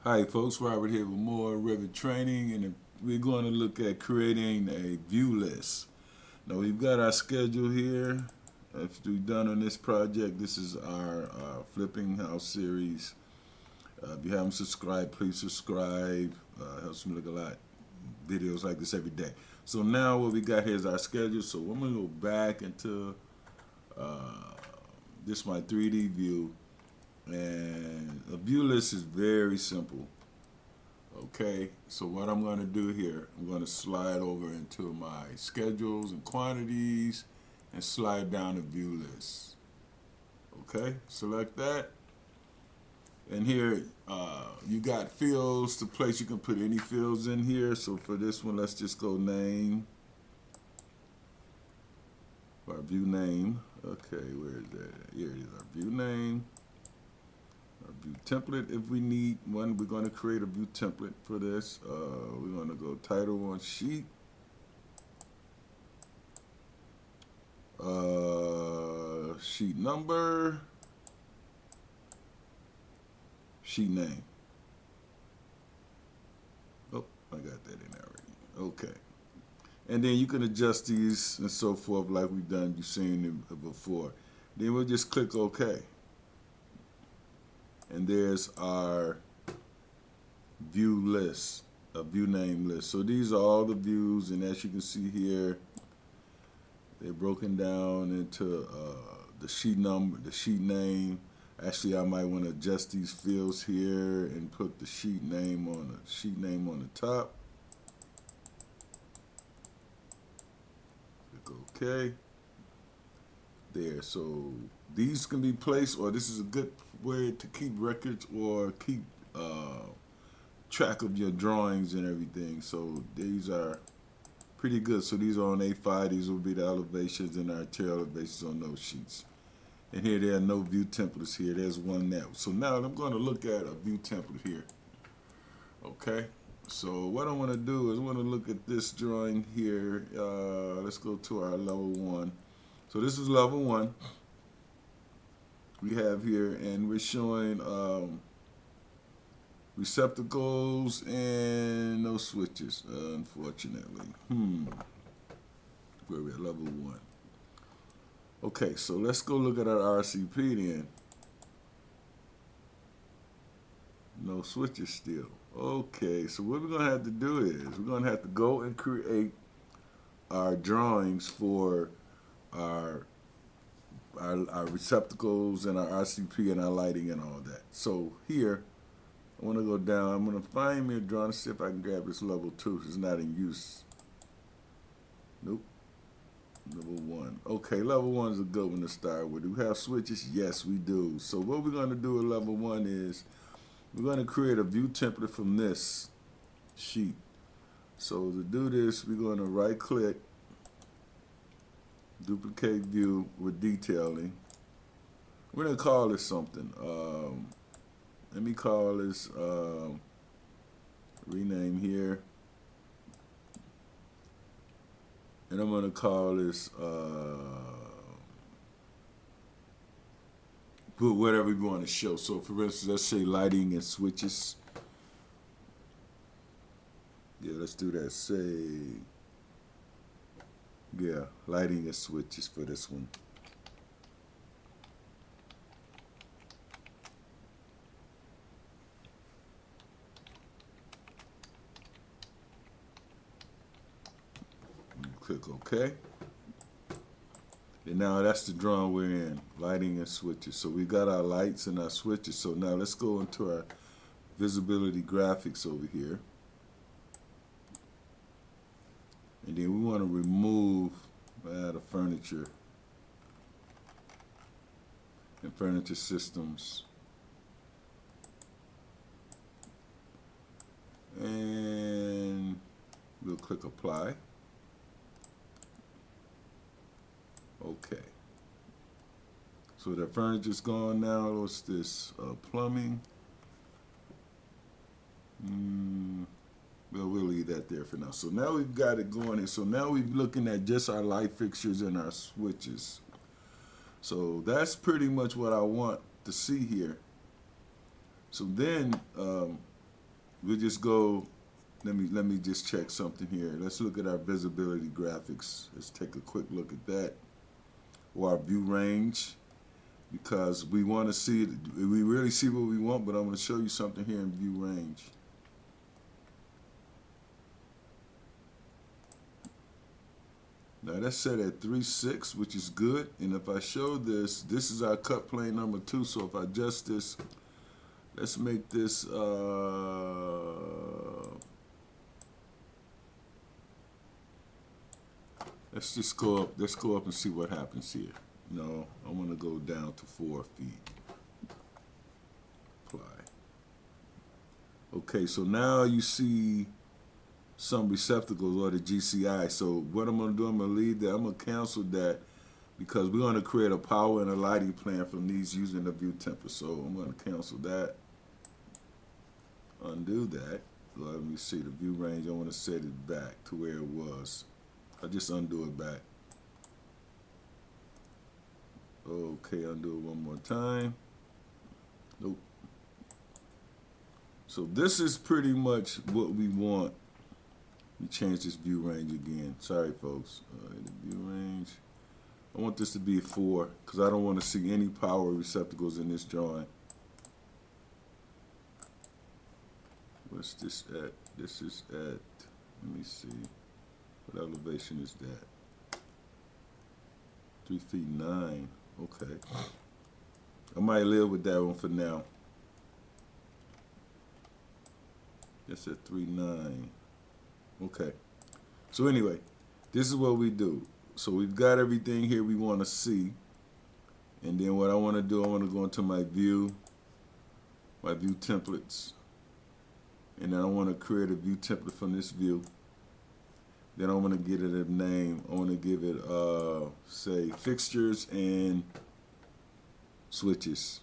Hi folks, Robert here with more Revit training, and we're going to look at creating a view list. Now we've got our schedule here. If we've done on this project, this is our flipping house series. If you haven't subscribed, please subscribe. Helps me look a lot. Videos like this every day. So now what we got here is our schedule. So I'm going to go back into this my 3D view, and a view list is very simple. Okay, so what I'm going to do here, I'm going to slide over into my schedules and quantities and slide down the view list. Okay, select that. And here you got fields to place. You can put any fields in here. So for this one, let's just go name, our view name. Okay, where is that? Here it is, our view name. Our view template, if we need one, we're going to create a view template for this. We're going to go title on sheet. Sheet number, sheet name. Oh, I got that in there already. Okay. And then you can adjust these and so forth like we've done, you've seen it before. Then we'll just click OK. And there's our view list, a view name list. So these are all the views, and as you can see here, they're broken down into the sheet number, the sheet name. Actually, I might want to adjust these fields here and put the sheet name on the top. Click OK. There. So these can be placed, or this is a good way to keep records or keep track of your drawings and everything. So these are pretty good. So these are on A5. These will be the elevations and our tail elevations on those sheets. And here there are no view templates here. There's one now. So now I'm going to look at a view template here. Okay. So what I want to do is I want to look at this drawing here. Let's go to our level 1. So this is level 1. We have here, and we're showing receptacles and no switches, unfortunately. Where we're at level 1. Okay, so let's go look at our RCP then. No switches still. Okay, so what we're going to have to do is we're going to have to go and create our drawings for our receptacles and our RCP and our lighting and all that. So here, I want to go down. I'm going to find me a drawing to see if I can grab this level 2. It's not in use. Nope. Level 1. Okay, level 1 is a good one to start with. Do we have switches? Yes, we do. So what we're going to do with level 1 is we're going to create a view template from this sheet. So to do this, we're going to right click, duplicate view with detailing. We're going to call this something. Let me call this, rename here. And I'm going to call this, put whatever we want to show. So for instance, let's say lighting and switches. Yeah, let's do that. Say, yeah, lighting and switches for this one. Click OK. And now that's the drawing we're in, lighting and switches. So we got our lights and our switches. So now let's go into our visibility graphics over here. And then we want to remove the furniture and furniture systems. And we'll click apply. Okay. So the furniture's gone now. What's this? Plumbing. Well, we'll leave that there for now. So now we've got it going here. So now we're looking at just our light fixtures and our switches. So that's pretty much what I want to see here. So then we'll just go. Let me just check something here. Let's look at our visibility graphics. Let's take a quick look at that, or our view range, because we want to see it. We really see what we want, but I'm going to show you something here in view range. Now that's set at 3.6, which is good. And if I show this, this is our cut plane number 2. So if I adjust this, let's make this let's just go up. Let's go up and see what happens here. No, I want to go down to 4 feet. Apply. Okay, so now you see some receptacles, or the GCI. So what I'm going to do, I'm going to leave that. I'm going to cancel that because we're going to create a power and a lighting plan from these using the view template. So I'm going to cancel that, undo that. Let me see the view range. I want to set it back to where it was. I just undo it back. Okay, undo it one more time. Nope. So this is pretty much what we want. We change this view range again. Sorry, folks. The view range. I want this to be 4 because I don't want to see any power receptacles in this drawing. What's this at? This is at, let me see. What elevation is that? 3 feet 9. Okay. I might live with that one for now. That's at 3.9. Okay. So anyway, this is what we do. So we've got everything here we want to see. And then what I want to do, I want to go into my view templates. And then I want to create a view template from this view. Then I want to give it a name. I want to give it, say, fixtures and switches.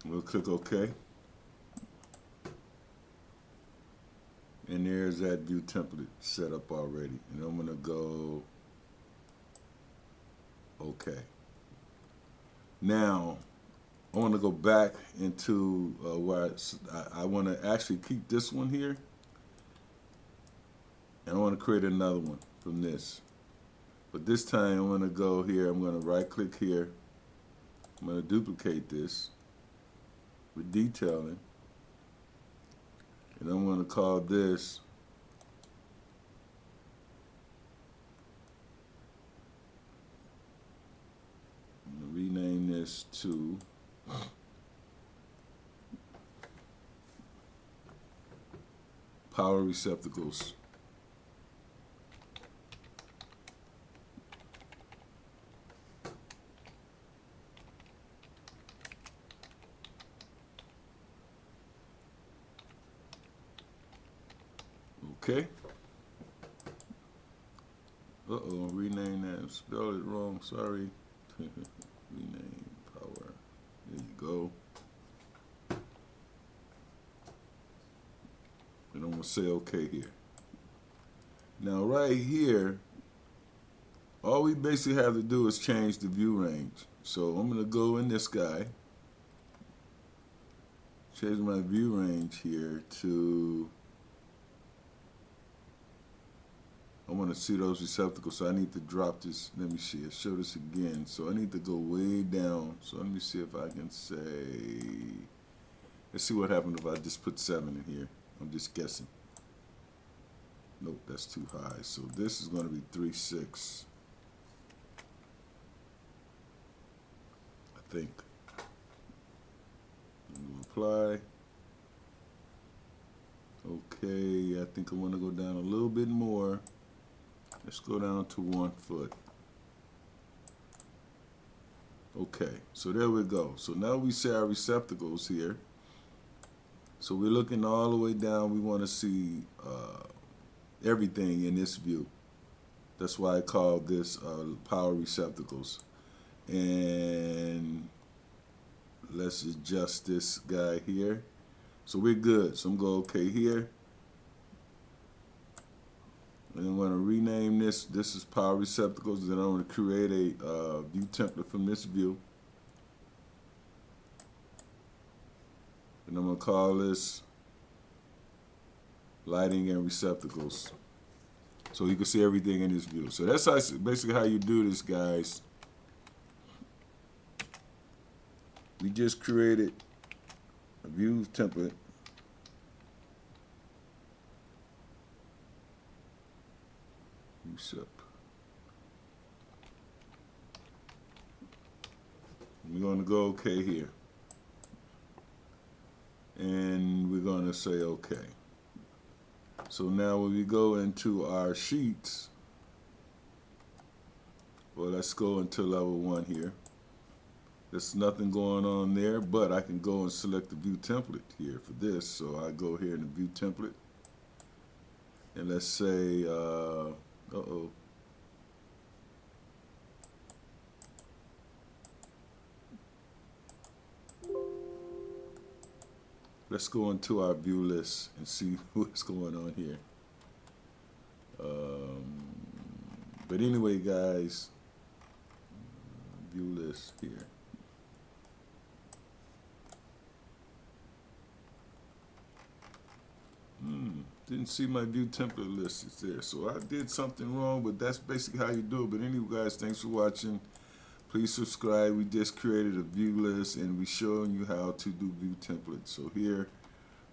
We'll click OK. And there's that view template set up already. And I'm going to go OK. Now, I want to go back into where I want to actually keep this one here. And I want to create another one from this. But this time I'm going to go here. I'm going to right click here. I'm going to duplicate this with detailing. And I'm going to call this rename this to power receptacles. Okay. Uh-oh, rename that. Spelled it wrong. Sorry. Rename power. There you go. And I'm going to say OK here. Now right here, all we basically have to do is change the view range. So I'm going to go in this guy. Change my view range here to, I want to see those receptacles, so I need to drop this. Let me see, show this again. So I need to go way down. So let me see if I can say, let's see what happens if I just put 7 in here. I'm just guessing. Nope, that's too high. So this is going to be 3.6. I think. Apply. Okay, I think I want to go down a little bit more. Let's go down to 1 foot. Okay, so there we go. So now we see our receptacles here. So we're looking all the way down. We want to see everything in this view. That's why I call this power receptacles. And let's adjust this guy here. So we're good. So I'm going to go OK here. And I'm going to rename this. This is power receptacles. Then I'm going to create a view template from this view. And I'm going to call this lighting and receptacles. So you can see everything in this view. So that's basically how you do this, guys. We just created a view template. Recept. We're going to go OK here. And we're going to say OK. So now when we go into our sheets, well, let's go into level 1 here. There's nothing going on there, but I can go and select the view template here for this. So I go here in the view template, and let's say, let's go into our view list and see what's going on here. But anyway, guys, view list here. Didn't see my view template list is there. So I did something wrong, but that's basically how you do it. But anyway, guys, thanks for watching. Please subscribe. We just created a view list, and we're showing you how to do view templates. So here,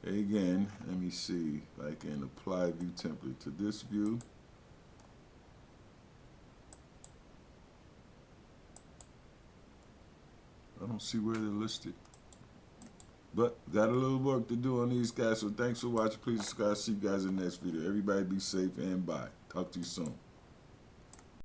again, let me see if I can apply view template to this view. I don't see where they're listed. But got a little work to do on these guys. So thanks for watching. Please subscribe. See you guys in the next video. Everybody be safe and bye. Talk to you soon.